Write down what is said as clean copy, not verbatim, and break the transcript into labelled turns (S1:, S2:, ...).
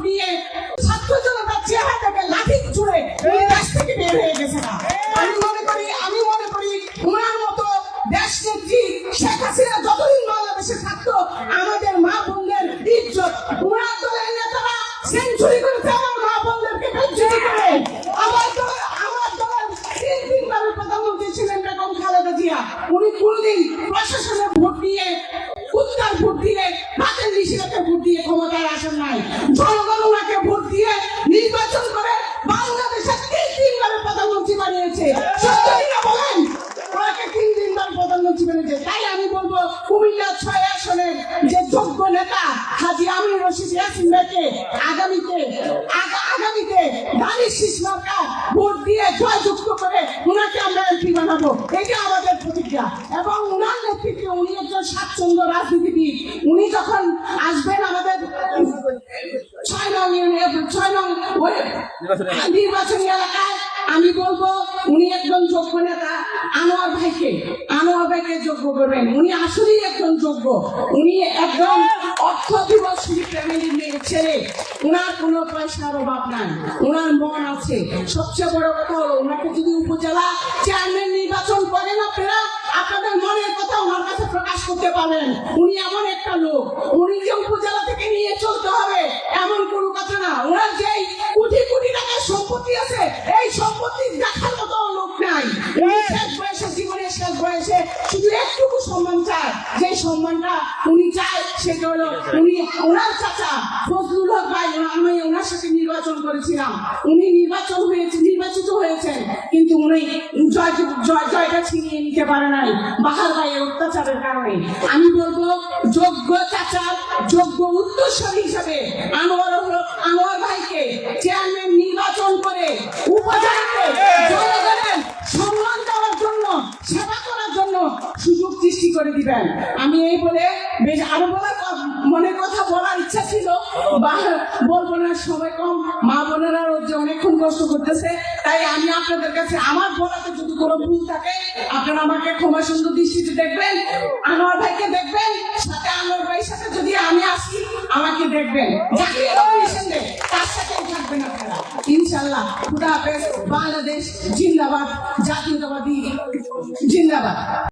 S1: দিয়ে ছাত্র জনতার চেহারা থেকে লাঠি ছুড়ে দেশ থেকে বের হয়ে গেছে না। আমি মনে করি ওনার মতো দেশ নেত্রী শেখ হাসিনা যতদিন বাংলাদেশে থাকতো আমাদের মা বোনদের ইজ্জত, ওনার দলের নেতারা সেঞ্চুরি করেছে আমার মা বোনদেরকে বেজ্জতি করে। আমার দলের তিনবারের প্রধানমন্ত্রী ছিলেন বেগম খালেদা জিয়া, উনি কোনদিন প্রশাসনের ভোট দিয়ে উত্তর ভোট দিয়ে বাতিল নিষেধাজ্ঞা ভোট দিয়ে ক্ষমতায় আসেন নাই। জনগণ ওনাকে ভোট দিয়ে নির্বাচন করে বাংলাদেশের তিনবারের প্রধানমন্ত্রী বানিয়েছে। সত্যি না বলেন? ওনাকে 3 দিনবার প্রধানমন্ত্রী বানিয়েছে। তাই আমি বলবো কুমিল্লা 6 আসনের যে যোগ্য নেতা হাজী আমিনুর রশিদ ইয়াসিন ভাইকে আগামীতে দানিশ শীষমার্কা ভোট দিয়ে জয়যুক্ত করে ওনাকে আমরা এমপি বানাবো, এটা আমাদের প্রতিজ্ঞা। এবং ওনার নেতৃত্বে উনি একজন স্বাচ্ছন্দ্য রাজনীতিবিদ। উনি যখন আসবেন আমাদের 6 নং নির্বাচনী এলাকায়, আমি বলবো উনি একজন যোগ্য নেতা। আনোয়ার ভাইকে যোগ্য করবেন। উনি আসলেই একজন যোগ্য। উনি একজন অর্থ দিবসী ফ্যামিলির মেয়ে ছেলে। ওনার কোনো পয়সার অভাব নাই, ওনার মন আছে। সবচেয়ে বড় কথা হলো ওনাকে যদি উপজেলা চেয়ারম্যান নির্বাচন করেন আপনারা আপনাদের মনের কথা ওনার কাছে প্রকাশ করতে পারেন। উনি এমন একটা লোক, উনি যে উপজেলা থেকে নিয়ে চলতে হবে এমন কোনো কথা না। ওনার যে কোটি কোটি টাকার সম্পত্তি আছে এই সম্পত্তি দেখার মতো লোক নাই। উনি শেষ বয়সে, জীবনের শেষ বয়সে শুধু একটুকু সম্মান চায়। যে সম্মানটা উনি চায় সেটা হলো উনি ওনার চাচা ফজলুল হক ভাই, আমি ওনার সাথে নির্বাচন করেছিলাম। উনি নির্বাচিত হয়েছেন, কিন্তু উনি জয়টা ছিনিয়ে নিতে পারে নাই বাহার ভাইয়ের অত্যাচারের কারণে। আমি বলবো যোগ্য চাচার যোগ্য উত্তরসূরি হিসাবে আনোয়ার ভাইকে চেয়ারম্যান নির্বাচন করে উপজেলাতে জনগণের সম্মান দেওয়ার জন্য, সেবা করার জন্য সুযোগ সৃষ্টি করে দিবেন। আমি এই বলে বেশ আরো মনের কথা বলার ইচ্ছা ছিল, বলবো না, সময় কম। মা বোনেরা যে অনেকক্ষণ কষ্ট করতেছে, তাই আমি আপনাদের কাছে আমার বলাতে যদি কোনো ভুল থাকে আপনারা আমাকে ক্ষমা সুন্দর দৃষ্টিতে দেখবেন। আনোয়ার ভাইকে দেখবেন, সাথে আনোয়ার ভাইয়ের সাথে যদি আমি আসি আমাকে দেখবেন, যাকে নমিনেশন দেয় তার সাথেই থাকবেন আপনারা ইনশাআল্লাহ। খুদা হাফেজ। বাংলাদেশ জিন্দাবাদ, জাতীয়তাবাদী জিন্দাবাদ।